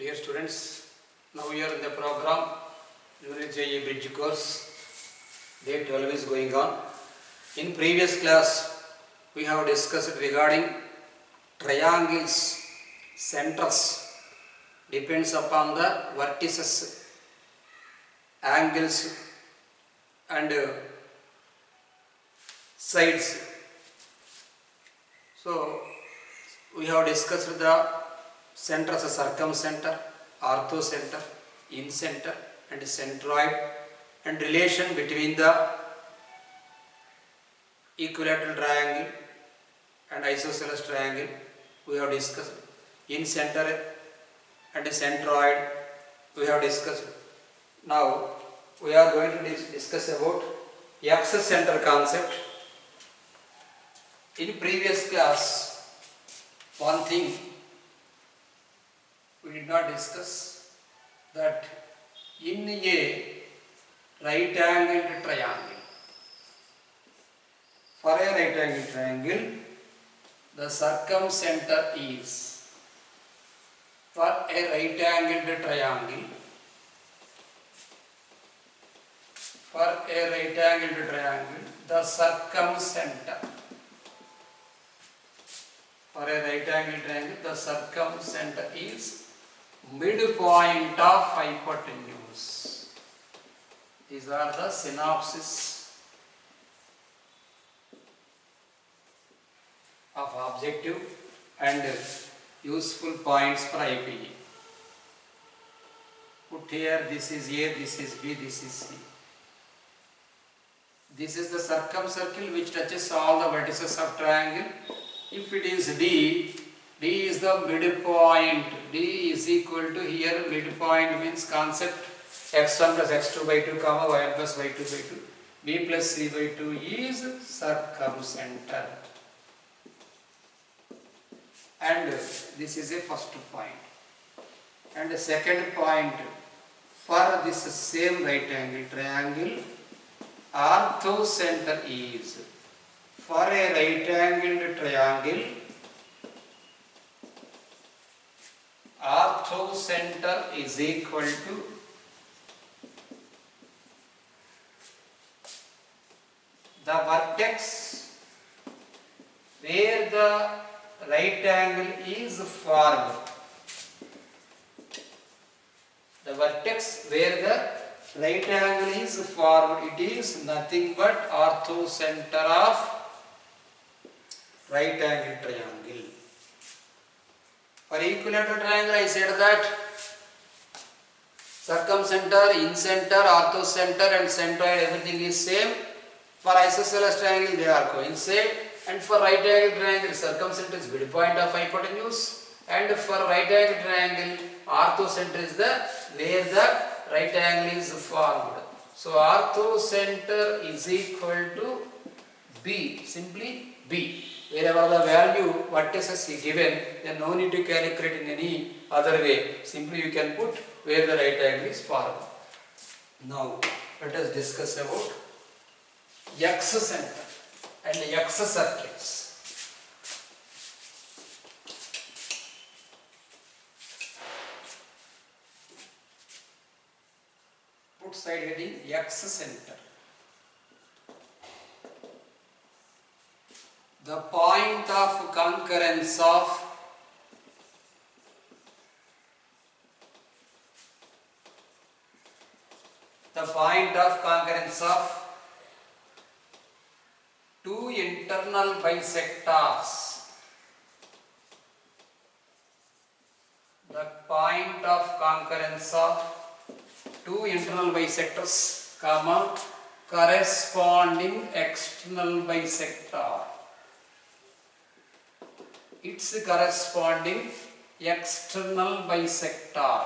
Dear students, now we are in the program Unit JE Bridge course. Day 12 is going on. In previous class, we have discussed regarding triangles, centers, depends upon the vertices, angles and sides. So, we have discussed the centers, circumcenter, orthocenter, incenter and centroid, and relation between the equilateral triangle and isosceles triangle. We have discussed incenter and centroid. We have discussed. Now we are going to discuss about x-center concept. In previous class, one thing we did not discuss, that in a right angled triangle, for a right angled triangle, the circumcenter is, for a right angled triangle, the circumcenter, for a right angled triangle, the circumcenter is midpoint of hypotenuse. These are the synopsis of objective and useful points for IPE. Put here, this is A, this is B, this is C. This is the circumcircle which touches all the vertices of triangle. If it is D, D is the midpoint. D is equal to, here midpoint means concept x1 plus x2 by 2 comma y1 plus y2 by 2. B plus c by 2 is circumcenter. And this is a first point. And the second point, for this same right angle triangle, orthocenter is, for a right angled triangle, orthocenter is equal to the vertex where the right angle is formed. The vertex where the right angle is formed, it is nothing but orthocenter of right angle triangle. For equilateral triangle, I said that circumcenter, incenter, orthocenter and centroid, everything is same. For isosceles triangle, they are coincide. And for right angle triangle, circumcenter is midpoint of hypotenuse. And for right angle triangle, orthocenter is the where the right angle is formed. So orthocenter is equal to B, simply B. Wherever the value vertices is given, then no need to calculate in any other way. Simply you can put where the right angle is formed. Now let us discuss about x-center and x-circles. Put side heading x-center. The point of concurrence of two internal bisectors. The point of concurrence of two internal bisectors, comma, corresponding external bisector. Its corresponding external bisector.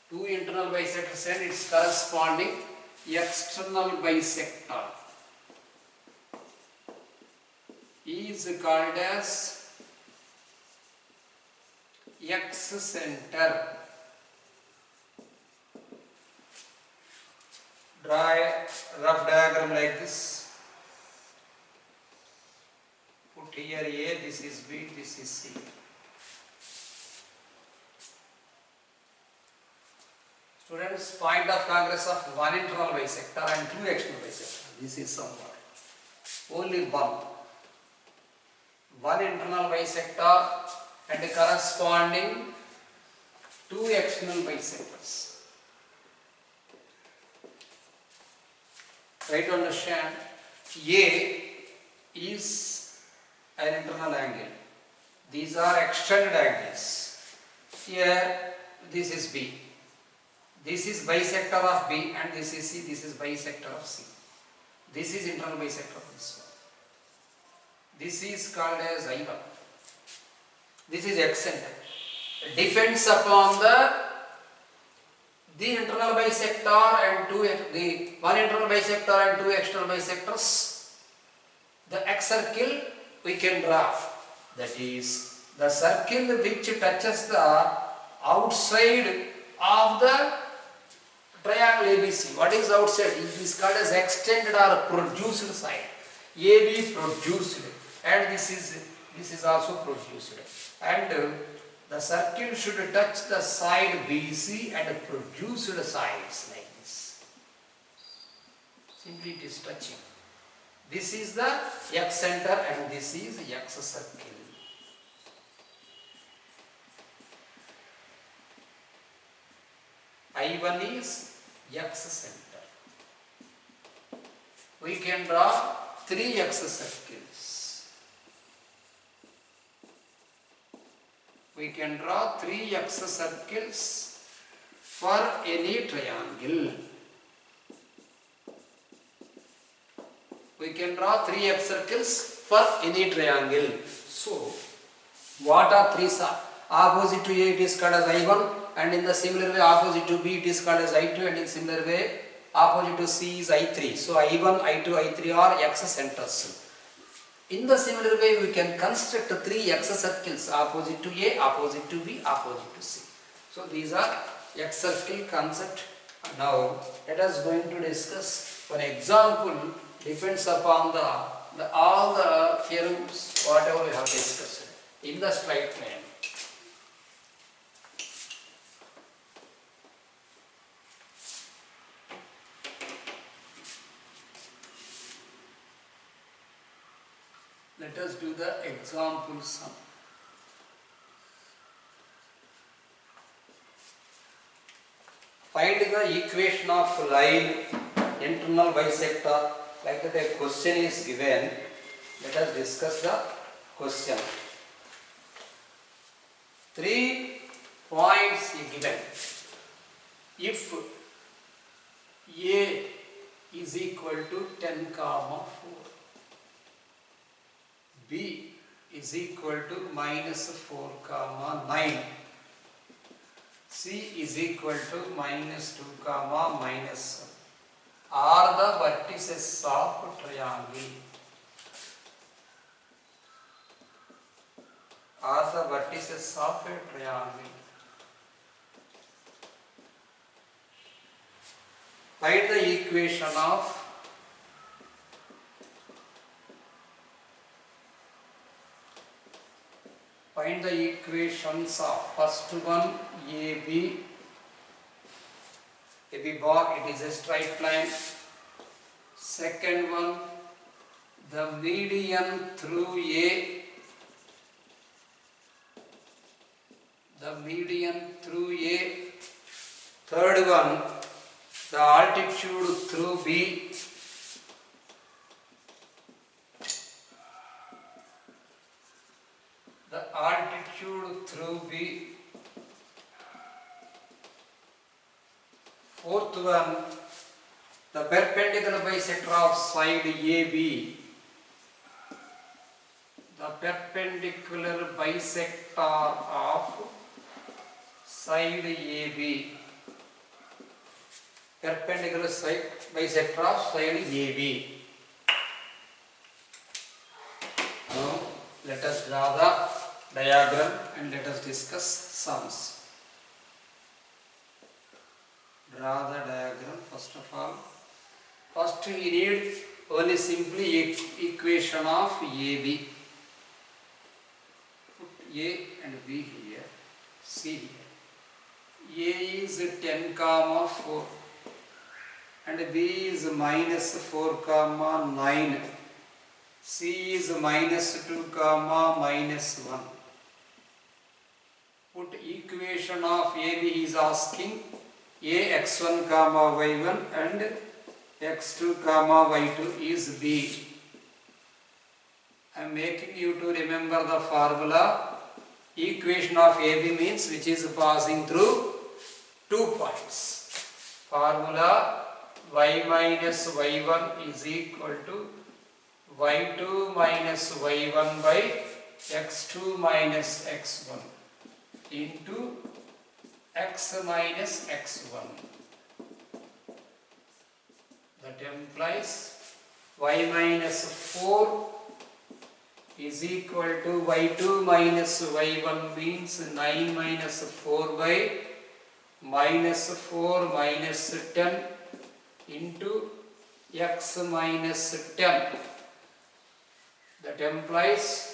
Two internal bisectors and its corresponding external bisector is called as x-center. Draw a rough diagram like this. Put here A, this is B, this is C. Students, point of congress of one internal bisector and two external bisector. This is somewhat. Only one. One internal bisector and corresponding two external bisectors. Try to understand. A is an internal angle. These are extended angles. Here, this is B. This is bisector of B and this is C. This is bisector of C. This is internal bisector of this one. This is called as I1. This is eccentric. Depends upon the internal bisector and one internal bisector and two external bisectors. The X circle we can draw. That is the circle which touches the outside of the triangle ABC. What is outside? It is called as extended or produced side. AB produced, and this is also produced. And the circle should touch the side BC and produce the sides like this. Simply it is touching. This is the X center and this is the X circle. I1 is X center. We can draw three X circles. We can draw three X circles for any triangle. We can draw three X circles for any triangle. So, what are three? Opposite to A it is called as I1, and in the similar way opposite to B it is called as I2, and in similar way opposite to C is I3. So, I1, I2, I3 are X centers. In the similar way we can construct three X circles, opposite to A, opposite to B, opposite to C. So, these are X circle concept. Now, let us going to discuss one example. Depends upon all the theorems whatever we have discussed in the straight plane. Let us do the example sum. Find the equation of line internal bisector. Like that a question is given. Let us discuss the question. 3 points is given. If A is equal to 10, 4. B is equal to -4, 9. C is equal to -2, -1. Are the vertices of triangle. Are the vertices of a triangle. Find the equation of find the equations of first one AB bar, it is a straight line. Second one, the median through A, the median through A. Third one, the altitude through B. The altitude through B. Fourth one, the perpendicular bisector of side AB. The perpendicular bisector of side AB. Perpendicular bisector of side AB. Now, let us draw the diagram and let us discuss sums. Draw the diagram first of all. First we need only simply equation of AB. Put A and B here, C here. A is 10 comma 4 and B is minus 4 comma 9. C is minus 2 comma minus 1. Put equation of AB. He is asking A x1 comma y1 and x2 comma y2 is B. I am making you to remember the formula. Equation of AB means which is passing through 2 points. Formula y minus y1 is equal to y2 minus y1 by x2 minus x1 into x minus x1. That implies y minus 4 is equal to y2 minus y1 means 9 minus 4 by minus 4 minus 10 into x minus 10. That implies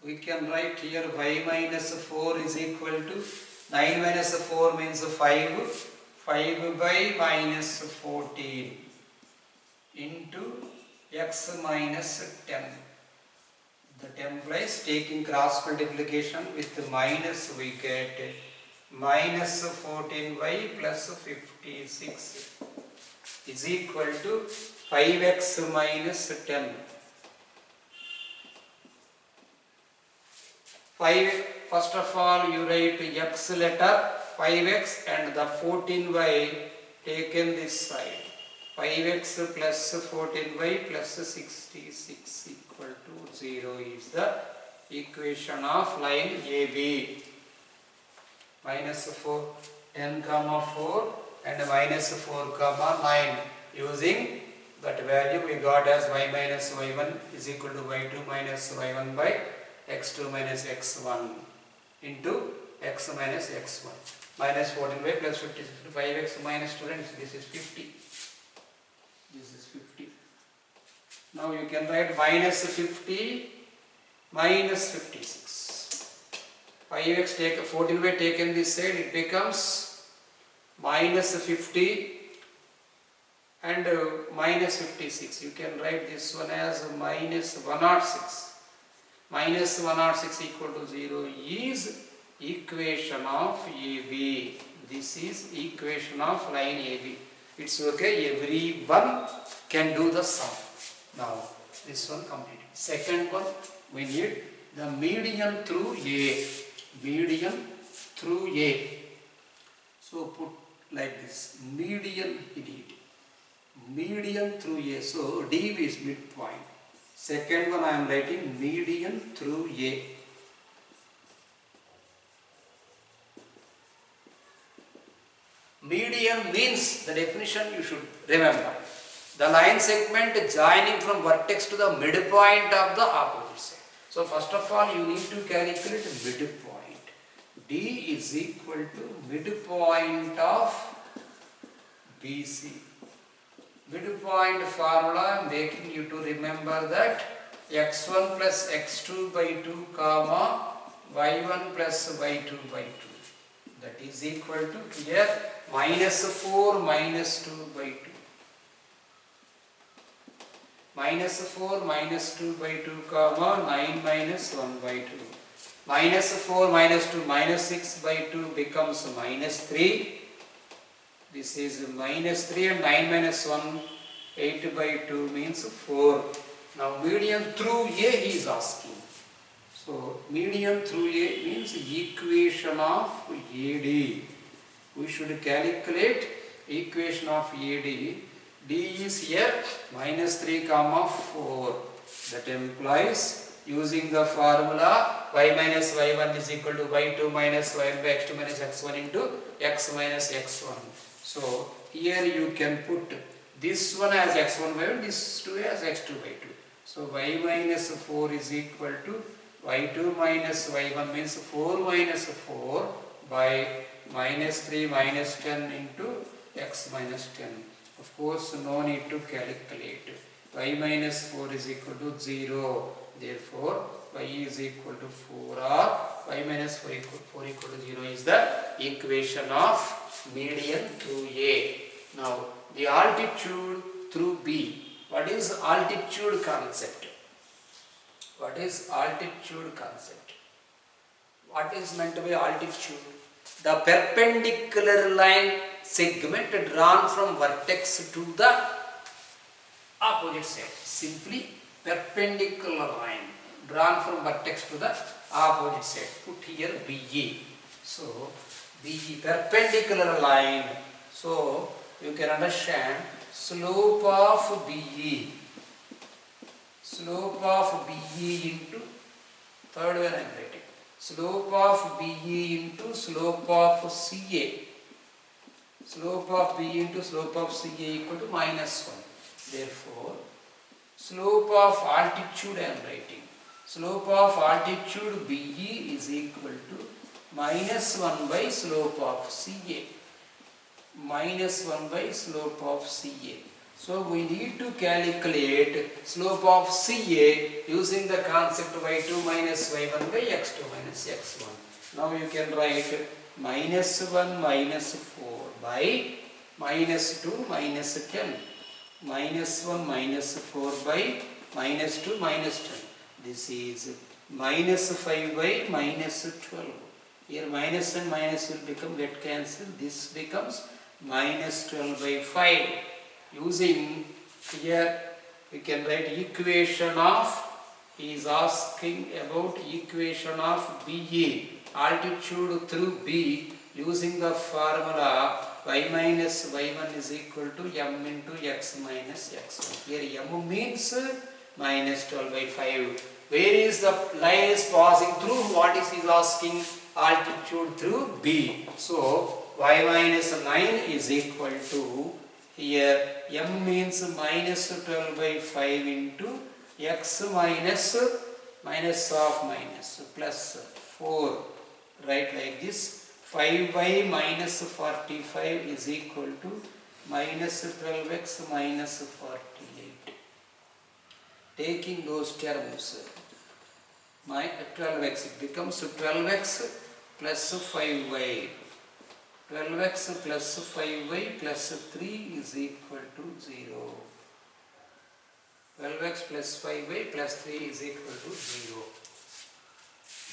we can write here y minus 4 is equal to 9 minus 4 means 5 by minus 14 into x minus 10. That implies taking cross multiplication with minus we get minus 14y plus 56 is equal to 5x minus 10. 5, first of all you write x letter 5x and the 14y taken this side. 5x plus 14y plus 66 equal to 0 is the equation of line AB. Minus 4, 10 comma 4 and minus 4 comma 9. Using that value we got as y minus y1 is equal to y2 minus y1 by x2 minus x1 into x minus x1. Minus 14y plus 56, 5x minus students, this is 50. This is 50. Now you can write minus 50 minus 56. 5x take 14y taken this side, it becomes minus 50 and minus 56. You can write this one as minus 106. Minus 106 equal to 0 is equation of AB. This is equation of line AB. It's okay, everyone can do the sum. Now this one completed. Second one, we need the median through A. Median through A. So put like this, median we need. Median through A. So D is midpoint. Second one I am writing median through A. Median means, the definition you should remember, the line segment joining from vertex to the midpoint of the opposite side. So first of all you need to calculate midpoint. D is equal to midpoint of BC. Midpoint formula I am making you to remember that x1 plus x2 by 2 comma y1 plus y2 by 2. That is equal to here minus 4 minus 2 by 2. Minus 4 minus 2 by 2 comma 9 minus 1 by 2. Minus 4 minus 2 minus 6 by 2 becomes minus 3. This is minus 3 and 9 minus 1, 8 by 2 means 4. Now median through A he is asking. So median through A means equation of AD. We should calculate equation of AD. D is here minus 3 comma 4. That implies using the formula y minus y1 is equal to y2 minus y1 by x2 minus x1 into x minus x1. So here you can put this one as x1 by 1, this 2 as x2 by 2. So y minus 4 is equal to y2 minus y1 means 4 minus 4 by minus 3 minus 10 into x minus 10. Of course no need to calculate. Y minus 4 is equal to 0. Therefore y is equal to 4 or y minus 4 equal to 0 is the equation of median through A. Now the altitude through B. What is altitude concept? What is altitude concept? What is meant by altitude? The perpendicular line segment drawn from vertex to the opposite side. Simply perpendicular line drawn from vertex to the opposite side. Put here BE. So BE, perpendicular line. So you can understand slope of BE. Slope of BE into, third one I am writing, slope of BE into slope of CA. Slope of BE into slope of CA equal to minus 1. Therefore, slope of altitude I am writing. Slope of altitude BE is equal to minus 1 by slope of CA. Minus 1 by slope of CA. So we need to calculate slope of CA using the concept y2 minus y1 by x2 minus x1. Now you can write minus 1 minus 4 by minus 2 minus 10. Minus 1 minus 4 by minus 2 minus 10. This is minus 5 by minus 12. Here minus and minus will become get cancelled. This becomes minus 12 by 5. Using here we can write equation of, he is asking about equation of BE, altitude through B, using the formula y minus y1 is equal to m into x minus x1. Here m means minus 12 by 5. Where is the line is passing through? What is he asking? Altitude through B. So y minus 9 is equal to, here m means minus 12 by 5 into x minus minus of minus plus 4. Write like this. 5 by minus 45 is equal to minus 12x minus 48. Taking those terms, my 12x, it becomes 12x plus 5y. 12x plus 5y plus 3 is equal to 0. 12x plus 5y plus 3 is equal to 0.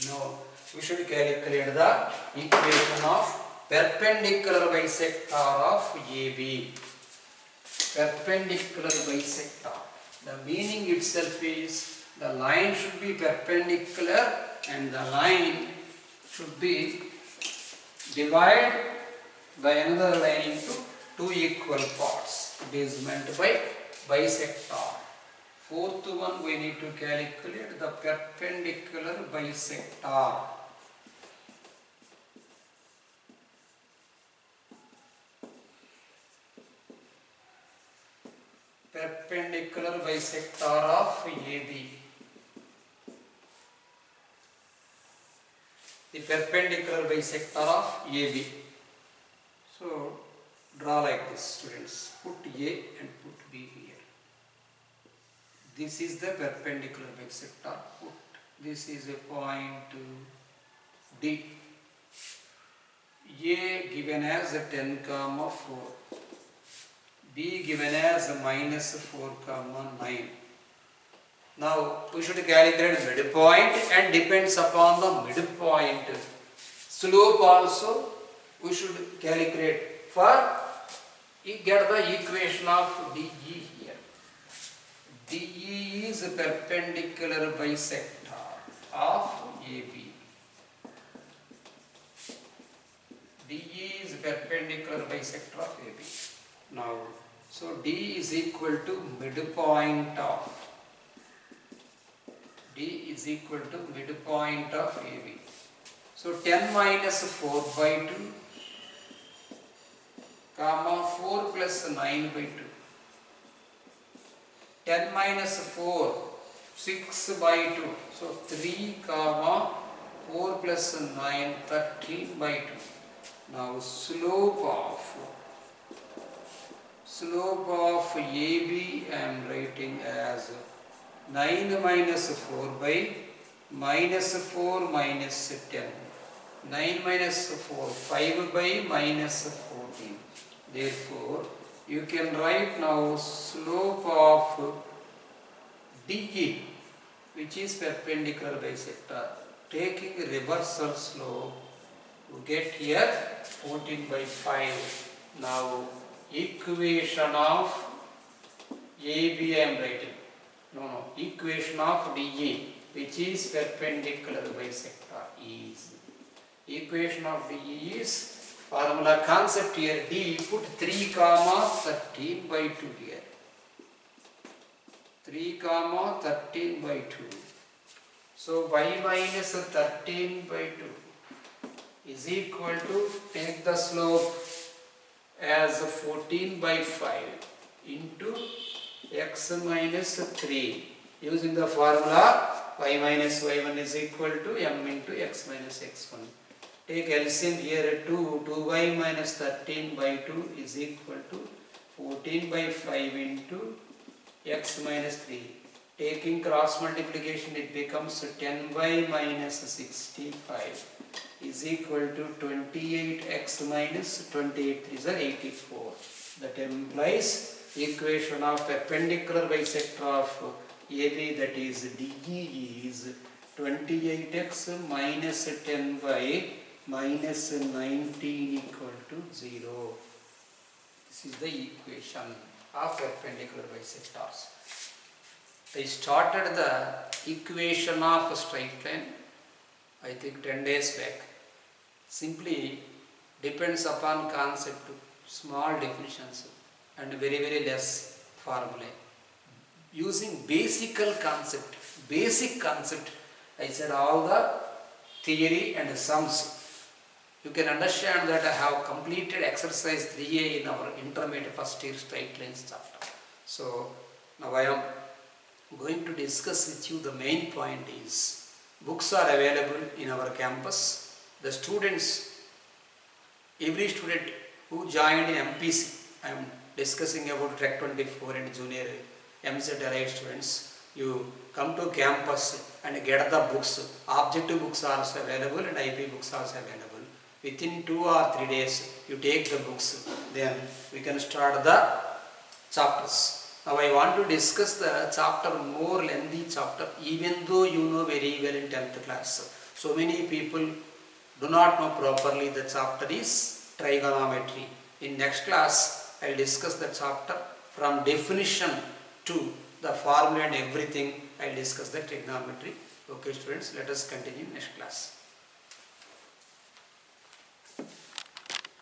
Now we should calculate the equation of perpendicular bisector of AB. Perpendicular bisector. The meaning itself is the line should be perpendicular and the line should be divided by another line into two equal parts. It is meant by bisector. Fourth one we need to calculate the perpendicular bisector. Perpendicular bisector of AB. The perpendicular bisector of AB. So draw like this, students. Put A and put B here. This is the perpendicular bisector. Put this is a point D. A given as 10, 4. B given as minus 4, 9. Now we should calculate midpoint and depends upon the midpoint. Slope also we should calculate for get the equation of DE here. DE is a perpendicular bisector of AB. DE is a perpendicular bisector of AB. Now, so D is equal to midpoint of AB. So 10 minus 4 by 2, comma 4 plus 9 by 2. 10 minus 4, 6 by 2. So 3, comma 4 plus 9, 13 by 2. Now slope of AB I am writing as 9 minus 4 by minus 4 minus 10. 9 minus 4, 5 by minus 14. Therefore, you can write now slope of DE, which is perpendicular bisector. Taking reversal slope, you get here 14 by 5. Now, equation of AB I am writing. No, equation of DE, which is perpendicular bisector, is. Equation of DE is formula concept here. D, put 3 comma 13 by 2 here. 3 comma 13 by 2. So y minus 13 by 2 is equal to, take the slope as 14 by 5 into x minus 3. Using the formula y minus y1 is equal to m into x minus x1. Take LCM here 2y minus 13 by 2 is equal to 14 by 5 into x minus 3. Taking cross multiplication, it becomes 10y minus 65 is equal to 28x minus 28 is 84. That implies equation of perpendicular bisector of AB, that is DE, is 28x minus 10y minus 19 equal to 0. This is the equation of perpendicular bisectors. I started the equation of a straight line, I think 10 days back. Simply depends upon concept, small definitions and very less formulae. Using basic concept, I said all the theory and sums. You can understand that I have completed exercise 3A in our intermediate first year straight lines chapter. So now I am going to discuss with you the main point is, books are available in our campus. The students, every student who joined MPC, I am discussing about Track 24 and junior MZ allied students, you come to campus and get the books. Objective books are also available and IP books are also available. Within 2 or 3 days, you take the books, then we can start the chapters. Now I want to discuss the chapter, more lengthy chapter, even though you know very well in 10th class. So many people do not know properly the chapter is trigonometry. In next class, I will discuss the chapter from definition to the formula and everything. I will discuss the trigonometry. Okay students, let us continue next class.